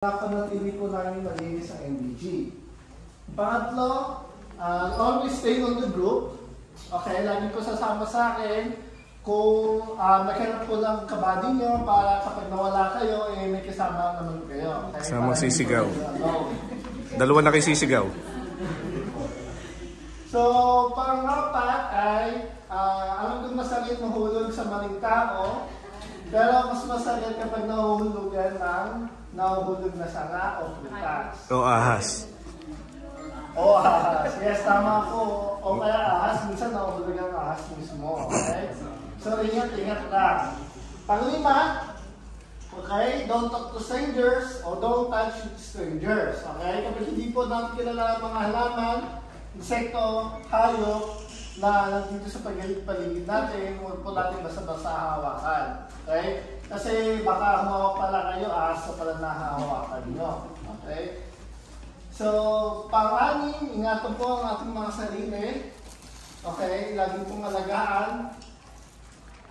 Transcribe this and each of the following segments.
Napanatili po namin malinis ang MBG. Pangatlo, always stay on the group. Okay, lagi ko sasama sa akin. Kung maghanap po ng kabady nyo para kapag nawala kayo, may kasama naman kayo. Okay? Kasama sisigaw. Dalawa na kayo sisigaw. So, pang-apat ay, alam ko masakit mahulog sa maling tao, pero mas masakit kapag nahuhulugan ng nahuhulog na sanga o prutas. O ahas. O ahas. Yes, tama po. O kaya ahas, minsan nahuhulog ang ahas mismo. Okay? So, ingat-ingat lang. Panglima, okay, don't talk to strangers o don't touch strangers. Okay? Kapag hindi po natin kilala ang mga halaman, insekto, hayop, na nandito sa paligid natin, huwag po natin basta-basta hawakan. Okay? Kasi baka humawak pala kayo, ahas na pala nahahawakan nyo. Okay? So, pang-anim, ingatan po ang ating mga sarili. Okay? Laging pong alagaan.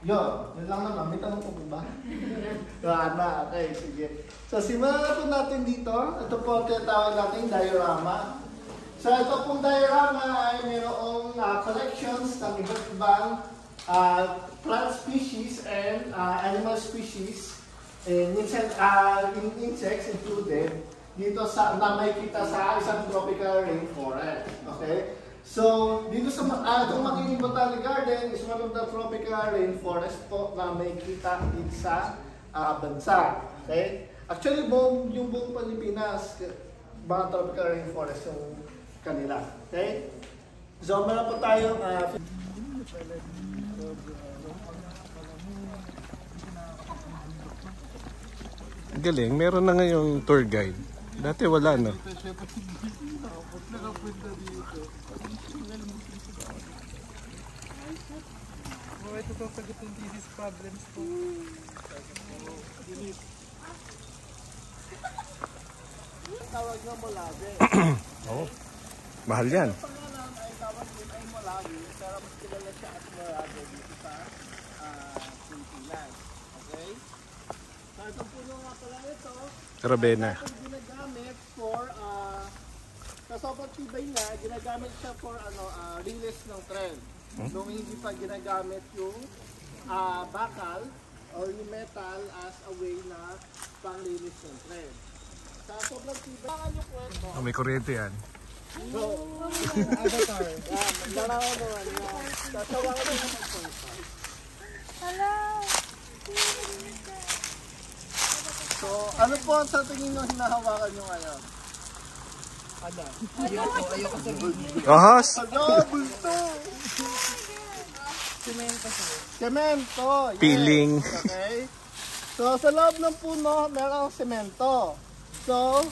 Yun lang naman. May tanong po ba? Wala. Okay, sige. So, simulan na po natin dito. Ito po ang tinatawag natin diorama. So, ito pong diorama ay mayroong collections ng iba't ibang plant species and animal species and insects included dito sa na makikita sa isang tropical rainforest. Okay? So, dito sa itong Makiling Botanic Garden is one of the tropical rainforest po na makikita dito sa bansa. Okay? Actually, yung buong Pilipinas, mga tropical rainforest yung kanila. Okay? So, meron po tayong Galing, meron na ngayong tour guide. Dati wala, no? Ito po sagutin thesis problems po. tawag na Molabe. Oo. Mahal yan. Ang pangalan ay tawag din ay Molabe, pero mas kilala siya at Molabe dito sa Pilipinas. Okay? So, itong puno nga pala ito, Rabena. ay ginagamit for, sa sobrang tibay na, ginagamit siya for release ng tren. Nung hindi pa ginagamit yung bakal or yung metal as a way na pang-release ng tren. Sa sobrang tibay, yung kwento. Oh, may kuryente yan. So, avatar. Yan, dalawa naman yan. Sasawa ko naman ang kwento. Hello! So, ano po ang sa tingin nyo hinahawakan nyo ngayon? Ano? Ayoko sabihin. Ahas! Bulto! Semento sir. Semento! Yes. Piling. Okay? So, sa loob ng puno, merong semento. So,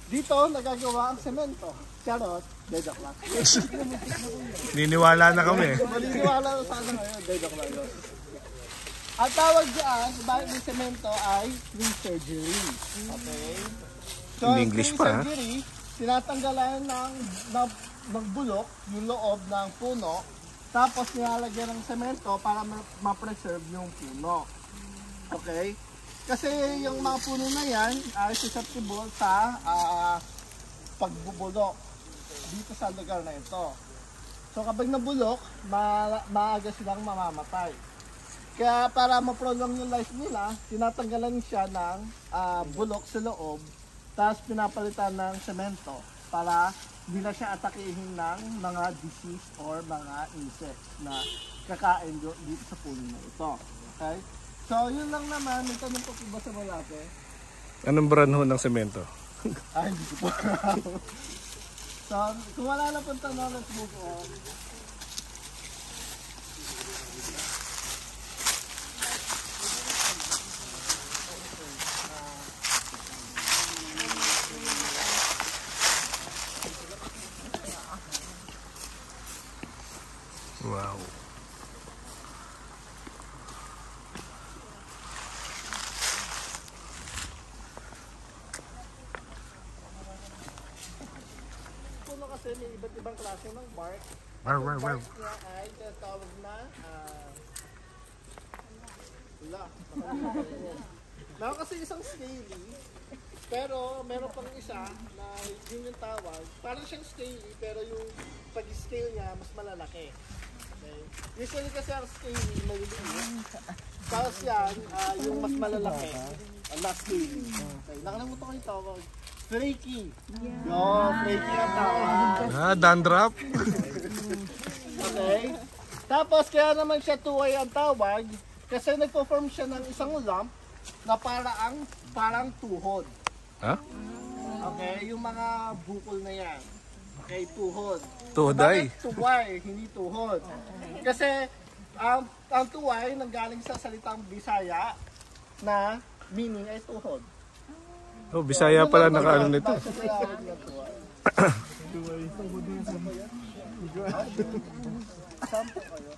dito, nagagawa ang semento. Charot, dedok lang. Niniwala na kami. Maliniwala na sana ngayon, dedok lang yun. Ang tawag dyan, bakit yung semento ay tree surgery. Okay? So, In English pa, ha? surgery, tinatanggalan ng bulok yung loob ng puno, tapos nilalagyan ng semento para ma-preserve yung puno. Okay? Kasi yung mga puno na yan ay susceptible sa pagbubulok dito sa lugar na ito. So kapag nabulok, maaga silang mamamatay. Kaya para ma-prolong yung life nila, tinatanggalan siya ng bulok sa loob, tapos pinapalitan ng semento para hindi na siya atakihin ng mga disease or mga insects na kakain dito sa puno na ito. Okay? So, yun lang naman. May tanong po ba sa malaki? Anong brand ho ng semento? Ay, hindi ko po. So, kung wala na pong tanong, let's move on. Wow. Puno kasi may iba't ibang klase ng bark. Wow. Bark niya ay tinatawag na wala. Meron kasi isang scaly, pero meron pang isa na yun yung tawag. Parang siyang scaly, pero yung pag-scale niya mas malalaki. Okay? Usually kasi ang scaly, maliliit. Tapos yan, yung mas malalaki, not scaly. Okay, nakalimutan ko yung tawag. Flaky. Yo, flaky ang tawag. Dandruff. Okay? Tapos kaya naman siya tuway ang tawag kasi nagpo-form siya ng isang lump na parang tuhod. Ha? Okay? Yung mga bukol na yan. Okay, tuhod. Tuhoday. Bakit tuway, hindi tuhod? Kasi ang tuway nanggaling sa salitang Bisaya na meaning ay tuhod. Oh, Bisaya pala nakaano nito. Sampo kayo.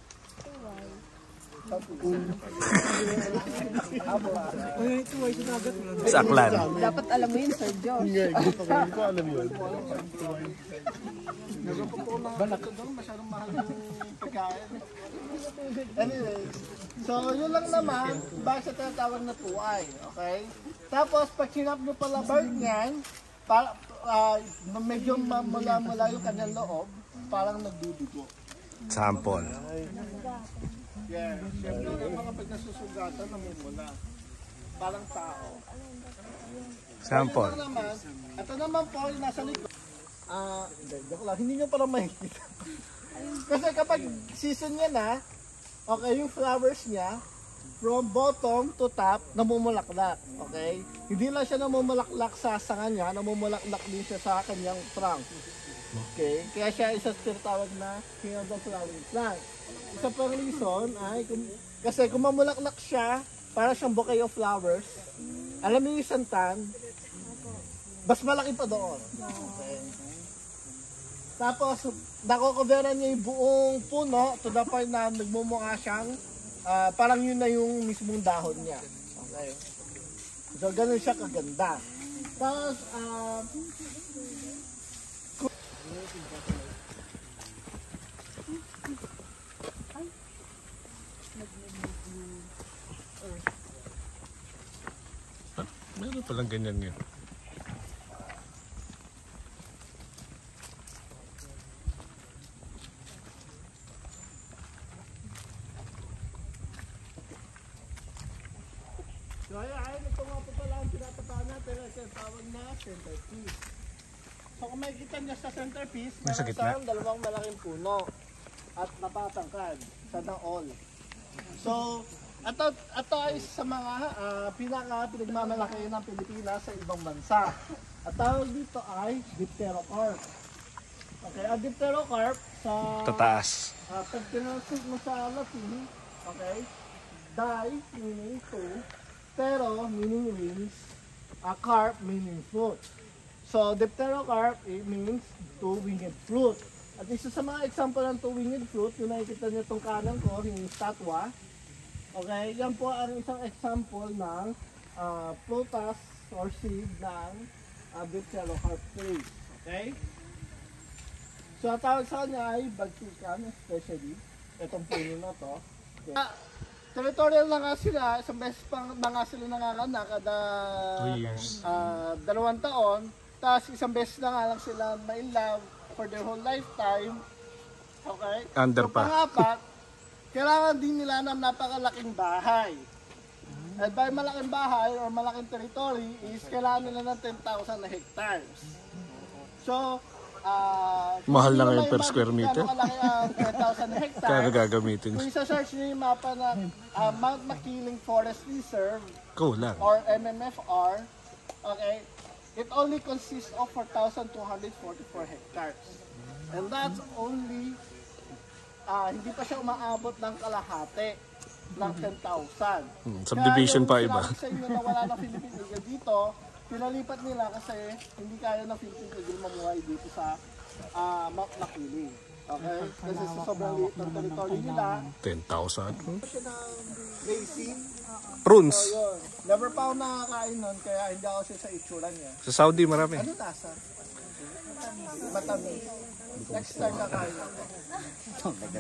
Saklan. Dapat alam mo yun, Sir Josh. Hindi ko alam yun. Balak doon, masyadong mahal yung pagkain. Anyway, so yun lang naman, bakit sa tinatawag na tuway, okay? Tapos pag sinap nyo pala bird niyan, medyo mula yung kanyang loob, parang nagdudugo. Sample. Yeah, syempre yung mga pag nasusugatan namumula. Parang tao. Sample. Ito naman po yung nasa likod. Joke lang, hindi nyo parang makikita. Kasi kapag season niya na, okay, yung flowers niya, from bottom to top, namumulaklak. Okay? Hindi lang siya namumulaklak sa sanga niya, namumulaklak din siya sa kanyang trunk. Okay? Kaya siya isa tinatawag na king of the flowering plant. Isa pang reason ay, kasi kung mamulaklak siya, para siyang bouquet of flowers, alam niyo yung santan, mas malaki pa doon. Okay? Tapos, nakocoveran niya yung buong puno to the point na nagmumukha siyang parang yun na yung mismong dahon niya. Okay? So, ganun siya kaganda. Tapos, Meron palang ganyan yun. so, ayan, ito nga po pala ang pinatataan natin ay tawag na centerpiece. So, kung makikita niya sa centerpiece, Nasa meron gitna? siyang dalawang malaking puno at napatangkad sa daol. So, ito ay sa mga pinagmamalaki ng Pilipinas sa ibang bansa. At tawag dito ay Dipterocarp. Okay, ang Dipterocarp sa Tataas. pag tinranslate mo sa Latin, okay, di meaning two, pero meaning wings, carp meaning fruit. So, Dipterocarp, it means two-winged fruit. At isa sa mga example ng two-winged fruit, yung nakikita niyo itong kanan ko, yung statwa. Okay, yan po ang isang example ng prutas or seed ng Dipterocarp tree. Okay? So, ang tawag sa kanya ay bagsikan, especially. Itong puno na to. Okay. Territorial na nga sila, isang beses pang na nga sila nanganganak kada 2 years. 2 taon. Tapos isang beses na nga lang sila ma-inlove for their whole lifetime. Okay? Under So, pa. pangapat, kailangan din nila ng napakalaking bahay. At by malaking bahay or malaking territory is kailangan nila ng 10,000 na hectares. So, Mahal na ngayon per square meter. Malaki ang 10,000 na hectares. Kaya gagamitin. Kung isa-search niyo yung mapa ng Mount Makiling Forest Reserve Kulang. or MMFR, okay, it only consists of 4,244 hectares. And that's only, hindi pa siya umaabot ng kalahati ng 10,000. Subdivision pa iba. Kaya yung sinabi sa inyo na wala ng Philippine Eagle dito, pinalipat nila kasi hindi kaya ng Philippine Eagle mamuhay dito sa Mount Makiling. Okay? Kasi sa sobrang liit ng territory nila, 10,000. siya ng basin. Prunes. So yun, never pa ako nakakain nun, kaya hindi ako siya sa itsura niya. Sa Saudi marami. Ano tasa? Matamis. Next time kakain ako.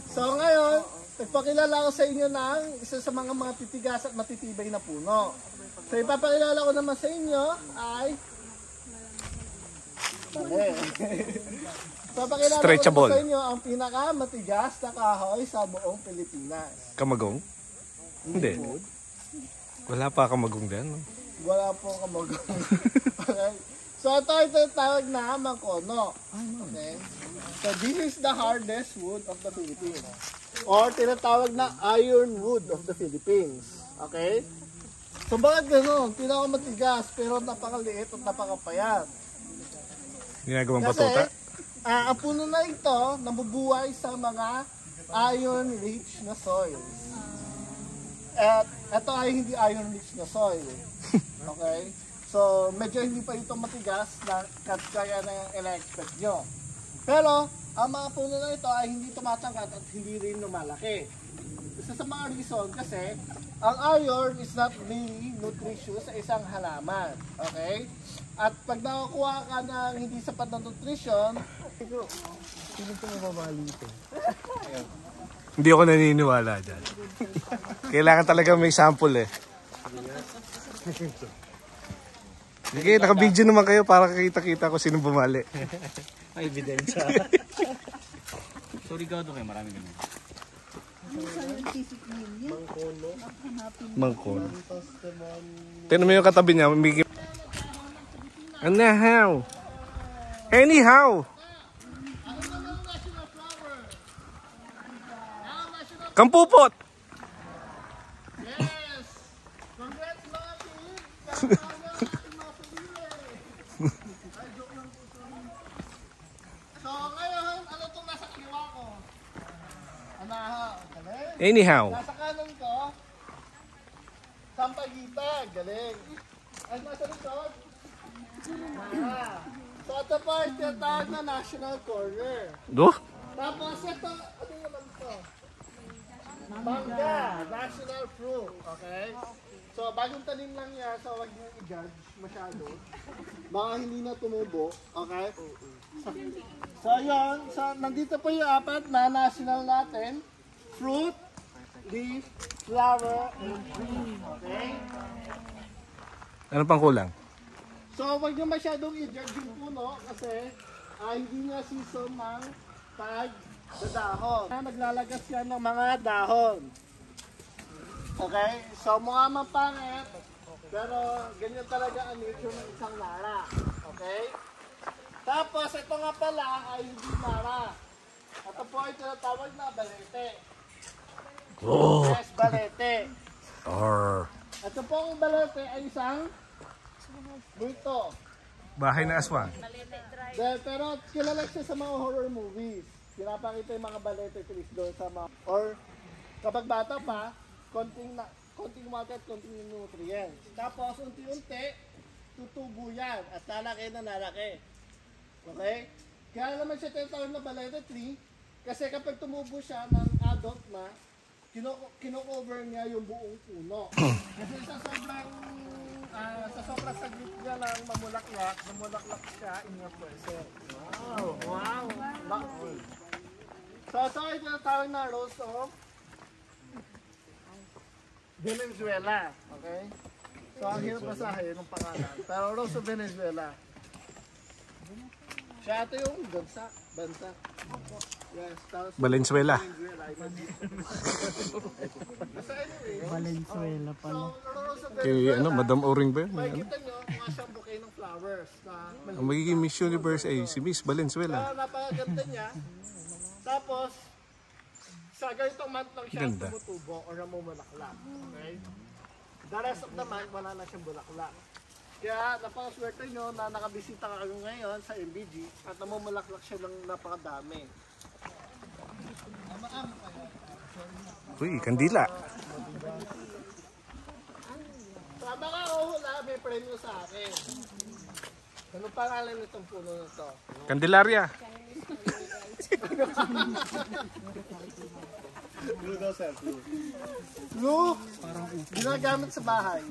So ngayon, nagpakilala ko sa inyo ng isa sa mga titigas at matitibay na puno. So ipapakilala ko naman sa inyo ay ipapakilala ko naman sa inyo ang pinakamatigas na kahoy sa buong Pilipinas. Kamagong? Hindi. Wala pa kamagong din. No? Wala po kamagong. Okay. So ito tawag na mangkono. Okay. So this is the hardest wood of the Philippines. Or tinatawag na iron wood of the Philippines. Okay? So bakit gano'n? Pinakamatigas pero napakaliit at napakapayat. Ginagawang Kasi patuta? ang puno na ito nabubuhay sa mga iron-rich na soil. At ito ay hindi iron-rich na soil. Okay? So medyo hindi pa ito matigas na kaya na ina-expect nyo. Pero ang mga puno na ito ay hindi tumatangkat at hindi rin lumalaki. Isa sa mga reason kasi ang iron is not really nutritious sa isang halaman. Okay? At pag nakakuha ka ng hindi sapat na nutrition, sino ito mababali ito? Hindi ako naniniwala dyan. Kailangan talaga may sample eh. Sige, naka-video naman kayo para kita-kita ko sino bumali. May ebidensya. Sorry ka doon kayo, marami ganyan. Mangkon. Tignan mo yung katabi niya. Anyhow. Anyhow. Kampupot. Yes! Congrats mga team! So ngayon, ano itong nasa kaliwa ko? Anaha, galing. Anyhow. Nasa kanan ko, Sampaguita, galing. At nasa likod, Mara. So ito po ay tinatawag na national corner. Do? Tapos ito, ano naman ito? Mangga, national fruit, okay? So bagong tanim lang yan, so wag niyo i-judge masyado. Baka hindi na tumubo, okay? So yun, so nandito po yung apat na national natin. Fruit, leaf, flower, and tree, okay? Ano pang kulang? So wag niyo masyadong i-judge yung puno kasi hindi niya season ng pagdadahon. Naglalagas yan ng mga dahon. Okay? So mukha man pangit, pero ganyan talaga ang nature ng isang nara. Okay? Tapos ito nga pala ay hindi nara. Ito po ay tinatawag na balete. Oh. Yes, balete. Or Ito po ang balete ay isang bulto. bahay na aswang. Pero kilala siya sa mga horror movies. Pinapakita yung mga balete trees doon sa mga... Or kapag bata pa, konting water at konting nutrients. Tapos unti-unti, tutubo yan at lalaki na lalaki. Okay? Kaya naman siya tinatawag na balete tree kasi kapag tumubo siya ng adult na, kino-cover niya yung buong puno. Kasi sa sobrang saglit niya lang namulaklak siya in your presence. Wow! So ito tinatawag na Rose of Venezuela. Okay? So ang hirap basahin ng pangalan. Pero Rose of Venezuela. Siya ito yung bansa. Yes, tapos Valenzuela. Valenzuela pala. Kay ano, Madam Oring ba yun? Makikita nyo, mga siyang bouquet ng flowers na Ang magiging Miss Universe ay si Miss Valenzuela. napakaganda niya. Tapos, sa ganitong month lang siya Ganda. tumutubo o namumulaklak. Okay? The rest of the month, wala na siyang bulaklak. Kaya napakaswerte nyo na nakabisita ka ngayon sa MBG at namumulaklak siya ng napakadami. Uy, kandila. Tama ka, hula, may premyo sa akin. Ano pangalan nitong puno na to? Candelaria. Blue daw sir, blue. Blue? Ginagamit sa bahay.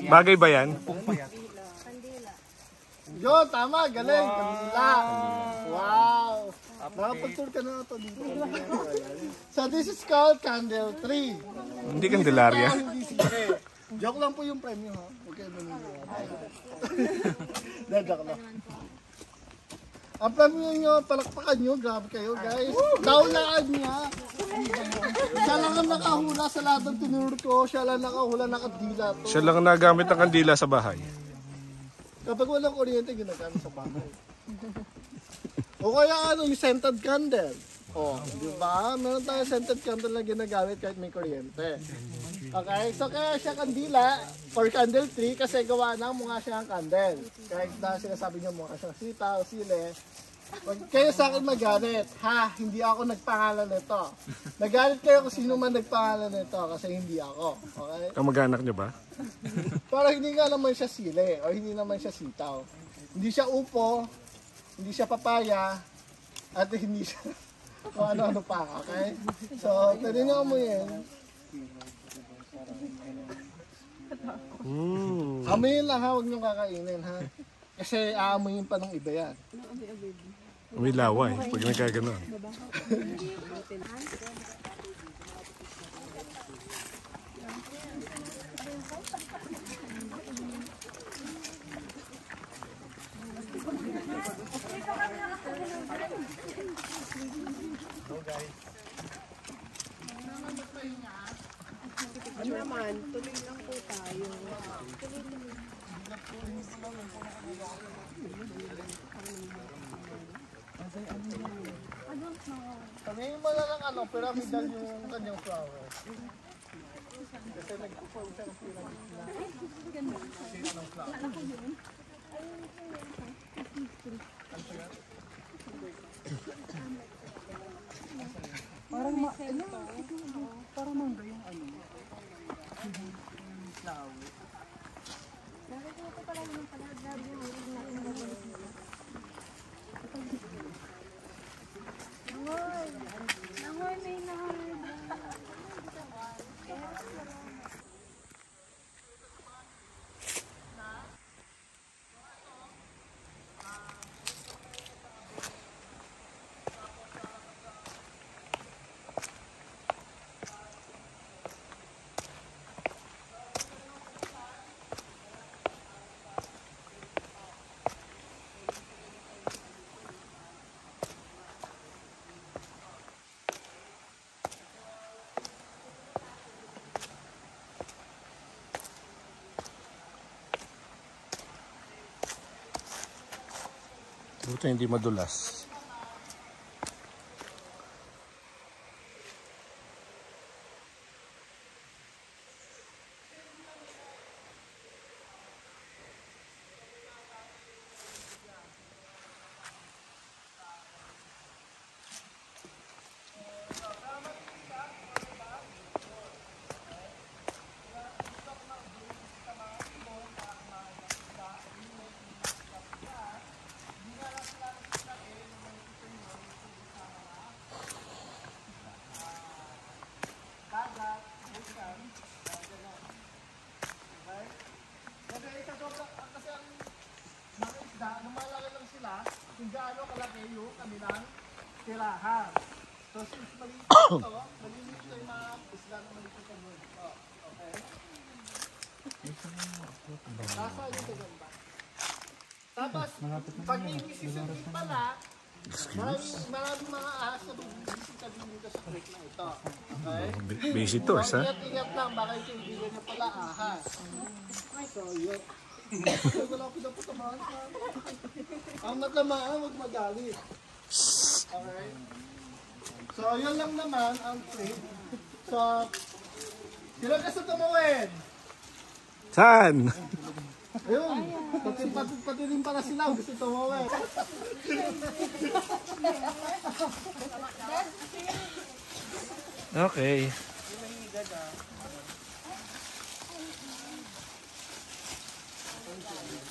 Bagay ba yan? Yun, tama, galing. Kandila. Wow. Nakapag-tour ka na ito dito. So this is called candle tree. Hindi Candelaria. Hindi sige. Joke lang po yung premyo ha. Huwag kayo maniniwala. Joke lang. Ang premyo nyo, palakpakan nyo. Grabe kayo guys. Naulaan niya. Siya lang ang nakahula sa lahat ng tinuro ko. Siya lang nakahula, nakadila to. Siya lang ang nagamit ng kandila sa bahay. Kapag walang kuryente, ginagamit sa bahay. O kaya ano, yung scented candle. O, di ba? Meron tayong scented candle na ginagamit kahit may kuryente. Okay, so kaya siya kandila or candle tree kasi gawa na mukha siyang candle. Kahit na sinasabi niyo mukha siyang sita o sile. Huwag kayo sa akin magalit. Ha, hindi ako nagpangalan nito. Nagalit kayo kung sino man nagpangalan nito kasi hindi ako. Okay? Kamag-anak niyo ba? Para hindi nga naman siya sile o hindi naman siya sitaw. Hindi siya upo, hindi siya papaya, at hindi siya o ano-ano pa, okay? So, tinignan mo yan. Amoyin lang ha, huwag niyong kakainin ha. Kasi aamoyin pa ng iba yan. May laway pag nagkaganon. Ano naman, tuloy lang po tayo. Sabihin mo lang ang ano, pyramidal yung kanyang flower. Kasi nagpo-form siya ng pyramidal. Ng flower. Parang parang mangga yung ano. Flower. Nangoy, may nangoy. Buti hindi madulas. Lumalaki lang sila kung gaano kalaki yung kanilang tirahan. So since maliit ito, maliit ito yung mga isla na maliit ito mo. Okay? Nasa yung ganda. Tapos, pag i-season pala, maraming mga ahas na bibisita din dito sa creek na ito. Okay? Visitors, ha? Ingat-ingat lang, baka yung kaibigan niya pala ahas. So, yun. Wala ko pinapatamaan ka. Ang natamaan, huwag magalit. Okay? So, yun lang naman ang trip. So, sila gusto tumawid. Saan? Ayun. Pati rin pala sila gusto tumawid. Okay.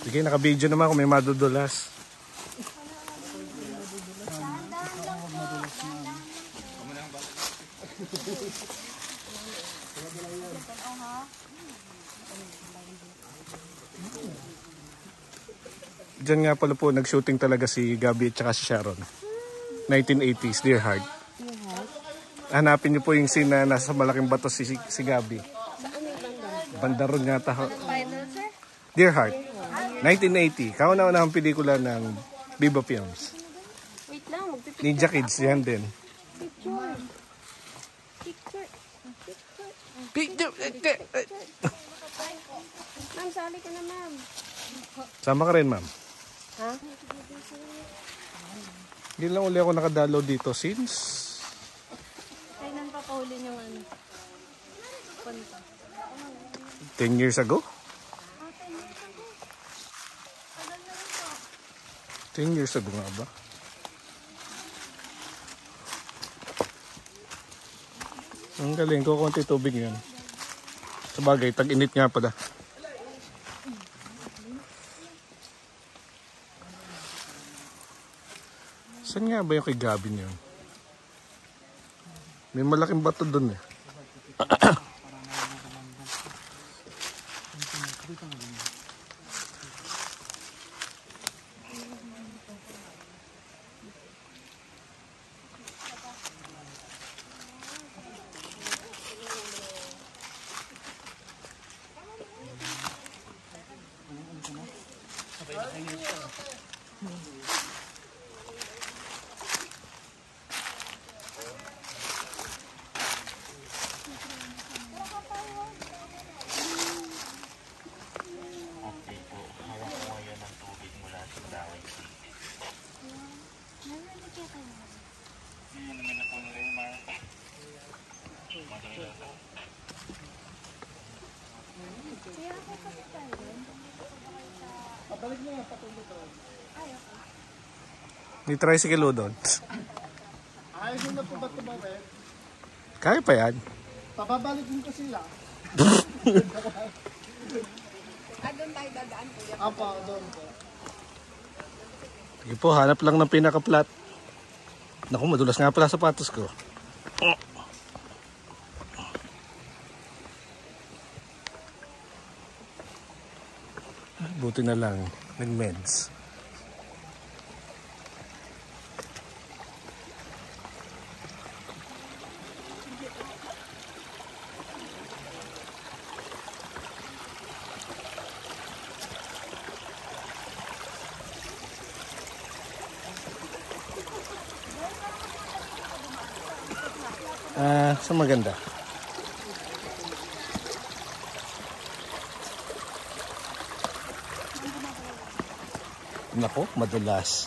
Sige, naka-video naman kung may madudulas. Diyan nga pala po nag-shooting talaga si Gabby at saka si Sharon. 1980s, Dear Heart. Hanapin niyo po yung scene na nasa malaking bato si Gabby. Banda ron nga taho. Dear Heart. 1980. Kauna-unahang pelikula ng Viva Films. Wait lang, magpipicture. Ninja Kids, yan din. Picture. Ma'am, sali ka na, ma'am. Sama ka rin, ma'am. Ha? Hindi lang uli ako nakadalo dito since... Kailan pa paulin yung ano? 10 years ago? 10 years ago nga ba? Ang galing ko, konti tubig yan. Sabagay, tag-init nga pala. Saan nga ba yung kay Gabby niyo? May malaking bato dun eh. May tricycle o doon. Ayos yun na po ba ito ba, eh? Kaya pa yan. Pababalikin ko sila. Doon tayo dadaan po. Apa, doon po. Sige po, hanap lang ng pinaka-flat. Naku, madulas nga pala sapatos ko. Buti na lang, nag-meds. Sa maganda. Nako, madulas.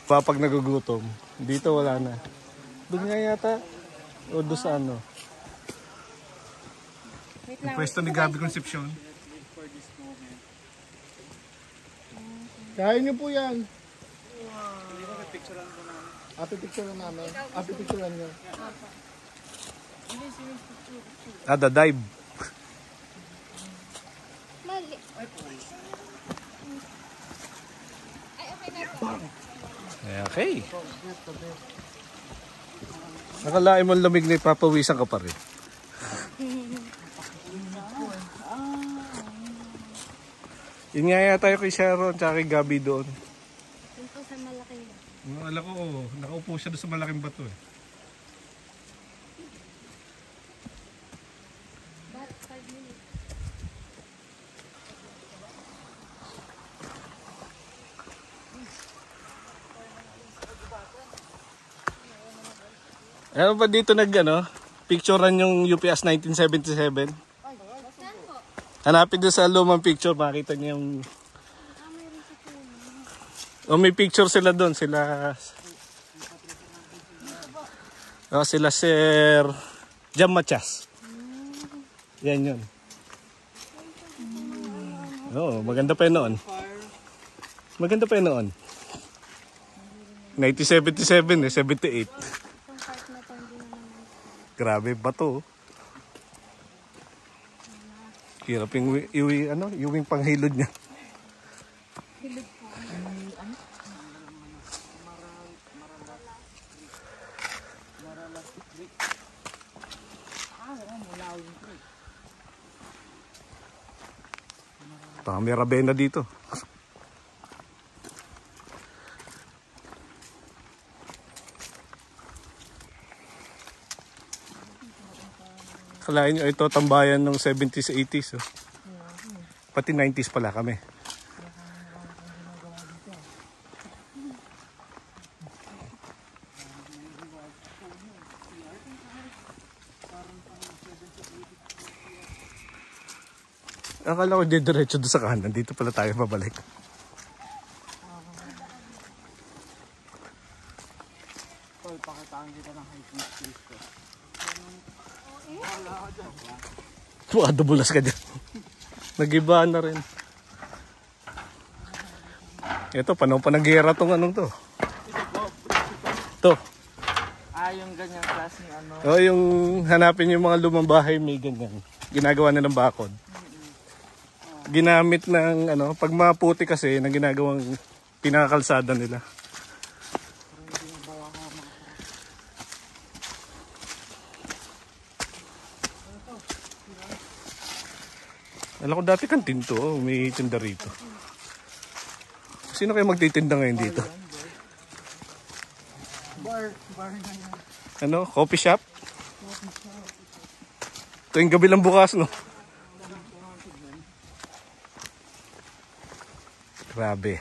Pag nagugutom, dito wala na. Doon nga yata. O doon sa ano. Yung pwesto ni Gabby Concepcion. Kaya niyo po yan. Pipicturean namin. Pipicturean niyo. The dive. Mali. Okay. Nakalain mo lamig na ipapawisan ka pa rin. Yun nga yata tayo kay Sharon tsaka kay Gabby doon. Yung po sa malaking ba? Alam ko, nakaupo siya doon sa malaking bato eh. But 5 minutes. Ano ba dito picturean yung UPS 1977? Hanapin doon sa lumang picture, makita niyo yung Oh, may picture sila doon. Sila Sir Jam Machas. Yan yun. Oo, maganda pa yun noon. Maganda pa yun noon. 1977 eh, 78. Grabe ba to? Hirap yung yung panghilod niya. Baka may rabena dito. Kalahin nyo, ito tambayan ng 70s, 80s. Oh. Pati 90s pala kami. Akala ko diretso doon sa kanan. Dito pala tayo babalik. Pakitaan kita ng hiking skills ko. Baka dubulas ka dyan. Nag-iba na rin. Ito, panahon pa ng gera tong anong to. Ito. Yung ganyang klase ng ano. O, yung hanapin yung mga lumang bahay may ganyan. Ginagawa na ng bakod. Ginamit ng pag maputi kasi na ginagawang pinakakalsada nila. Alam ko dati kantin to, may tinda rito. Sino kayo magtitinda ngayon dito? Bar na yan. Coffee shop? Ito yung gabi lang bukas, no? Grabe.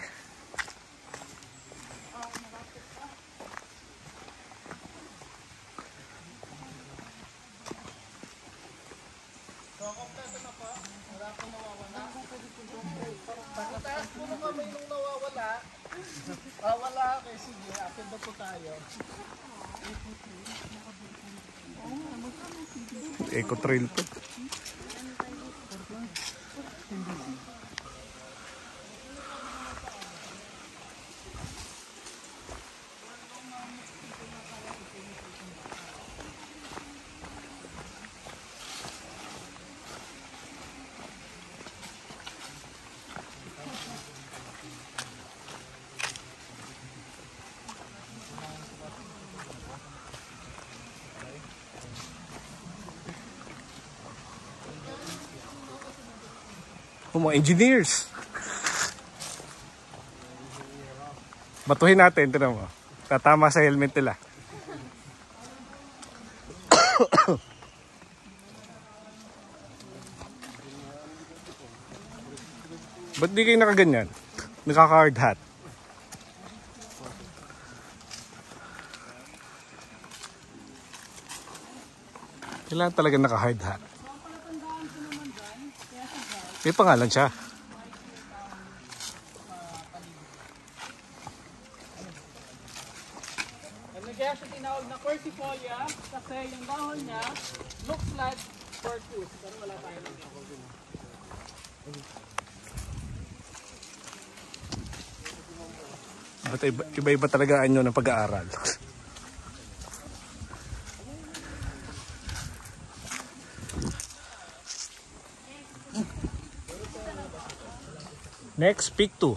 Wala okay, sige, atin na po tayo. Eco trail to. Mga engineers. Batuhin natin, ito na mo. Tatama sa helmet nila. Ba't di kayo nakaganyan? Naka-hard hat. Kailangan talaga naka-hard hat. May pangalan siya. Kaya siya tinawag na Quercifolia kasi yung dahon niya looks like Quercus. Pero wala tayo lang. Iba-iba talaga anyo ng pag-aaral. Next, pick 2.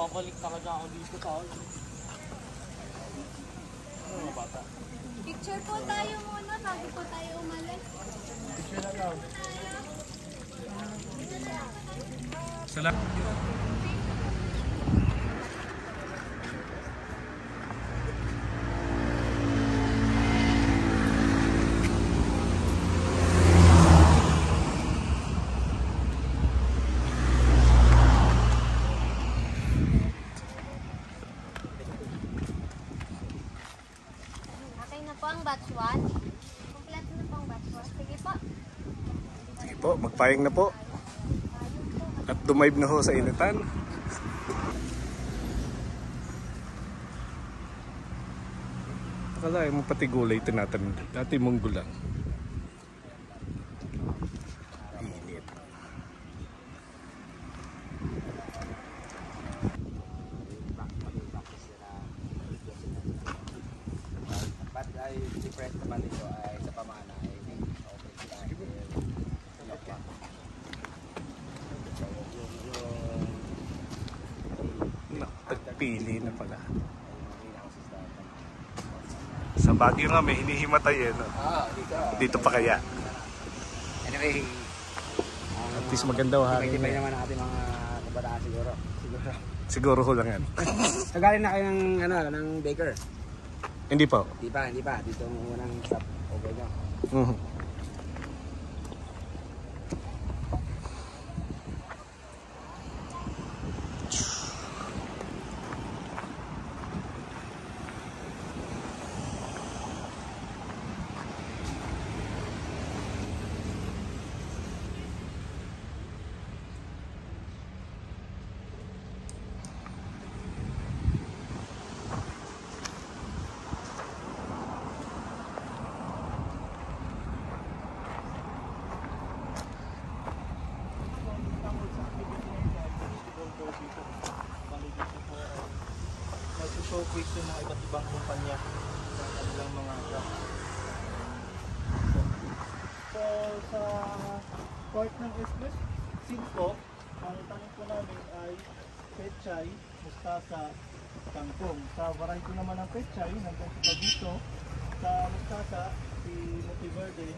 babalik talaga ako dito sa akin. Mga bata. Picture po tayo muna bago po tayo umalis. Picture na daw. Salamat. Okay na po ang batch 1. Kompleto na po ang batch 1. Sige po. Sige po, magpayang na po. At dumive na ho sa initan. Akalain mo pati gulay tinatanim. Dati munggo lang. Init. But ay different naman ito ay sa pamana ay okay sila. Tagpili na pala. Sa Baguio nga may hinihimatay eh. No? Dito. Dito pa kaya. Anyway, At least maganda ho pwede hangin. pa naman ang ating mga kabataan siguro. Siguro ho lang yan. So galing na kayo ng ng baker. Hindi pa. Hindi pa. Dito ang unang stop. Okay nyo. Mhm. Showcase yung mga iba't ibang kumpanya sa kanilang mga trucks. So sa part ng Express seed po, ang tanim po namin ay pechay, mustasa, kangkong. Sa variety naman ng pechay, nandun sa dito, sa mustasa, si Motiverde,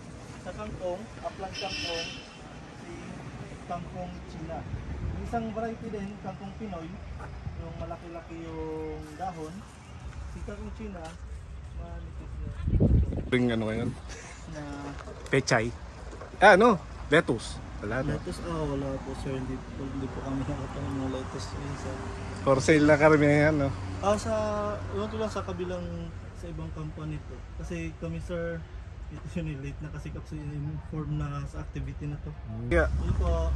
sa kangkong, aplang kangkong, si kangkong China. Isang variety din, kangkong Pinoy, yung malaki-laki yung dahon. Si kangkong China, manipis Ring ano ngayon? na Pechay. Ano? Lettuce. Wala na. lettuce. Wala po sir, hindi po kami nakataon ng lettuce minsan. For sale na karamihan, no? Sa, iwan ko lang sa kabilang, sa ibang company po. Kasi kami sir, ito yun late na kasi kapsa inform na sa activity na to. Yeah. Yun po.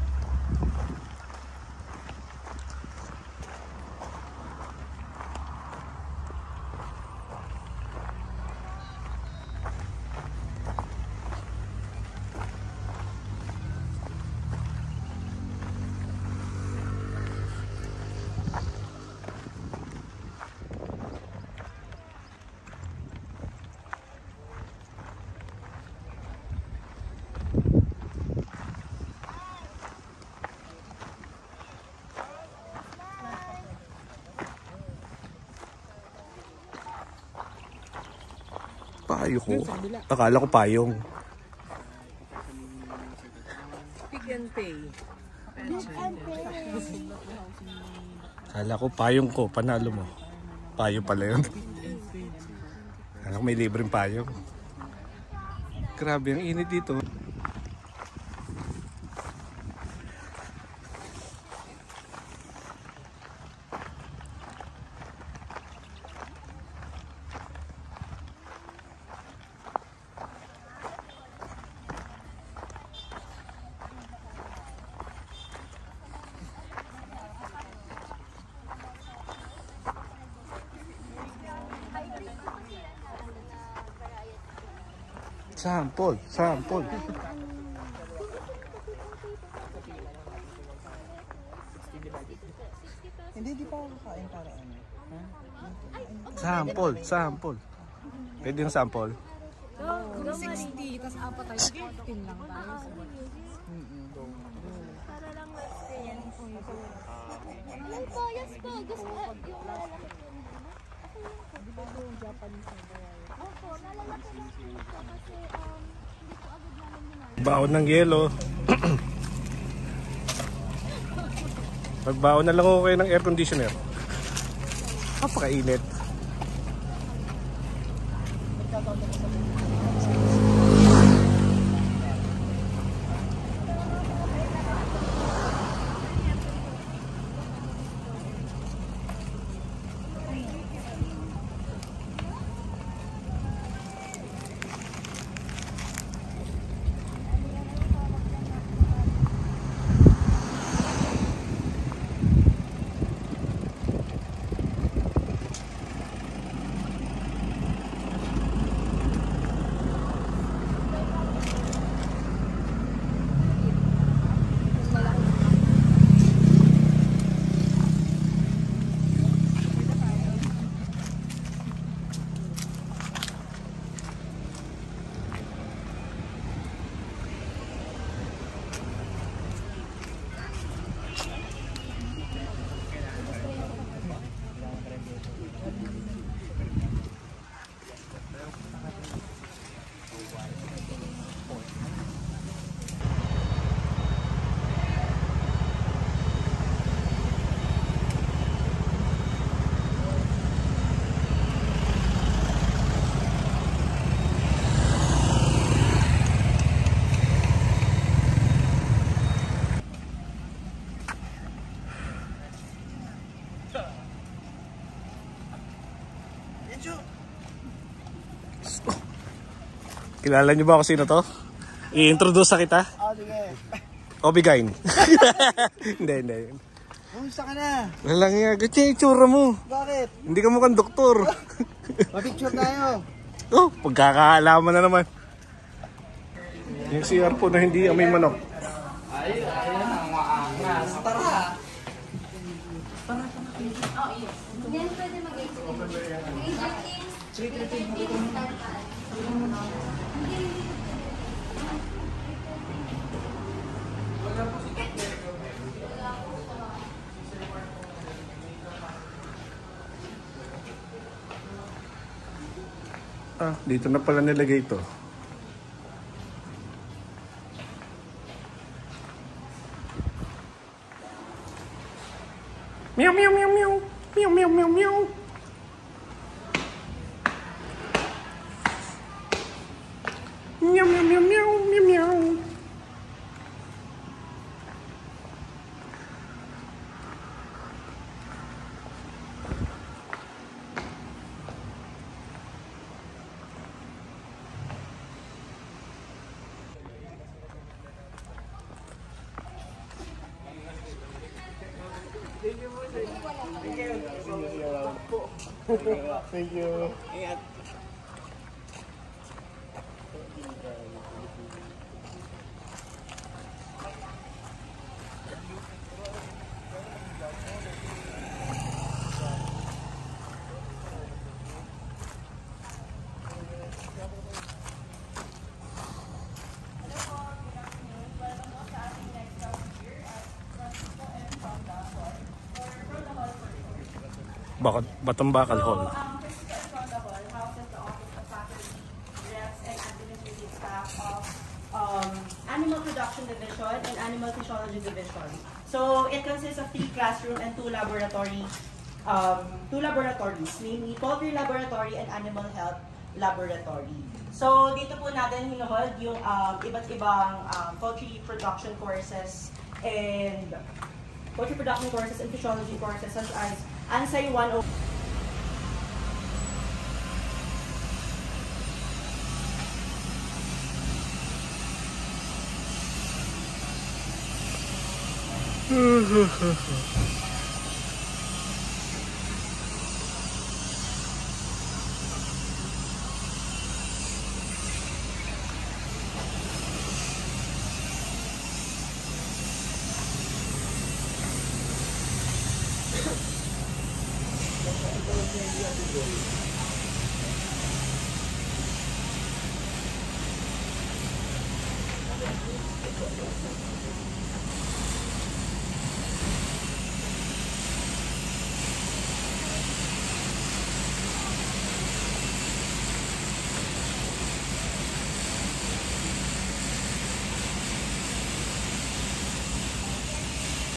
Payo ko. Akala ko payong. Pick and pay. Akala ko payong ko. Panalo mo. Payo pala yun. Akala ko may libreng payong. Grabe, ang init dito. Sample. Hindi, di pa ako kakain para ano. Sample. Pwede yung sample? 60, tapos apat tayo. 15 lang tayo. Para lang Ay po, yes po. Gusto ko yung malalaki po. Di ba po yung Japanese na bayan? Opo, nalalaki lang po ito kasi hindi po agad namin minalo. Baon ng yelo. Magbaon na lang ako kayo ng air conditioner. Napakainit. Kilala niyo ba ako sino to? I-introduce sa kita? Oh, sige. Obigain. Hindi. Kamusta ka na? Walang nga. Ganyan yung itsura mo. Bakit? Hindi ka mukhang doktor. Pa-picture tayo. Oh, pagkakaalaman na naman. Yung CR po na hindi amoy manok. Then pwede Dito na pala nilagay ito. Meow meow meow meow. Meow meow meow meow. Meow meow meow meow meow meow. Thank you. Batambakal Hall. Animal Production Division and Animal Physiology Division. So it consists of 3 classrooms and 2 laboratories, namely Poultry Laboratory and Animal Health Laboratory. So dito po natin hinuhold yung iba't ibang poultry production courses and physiology courses such as ANSI 101.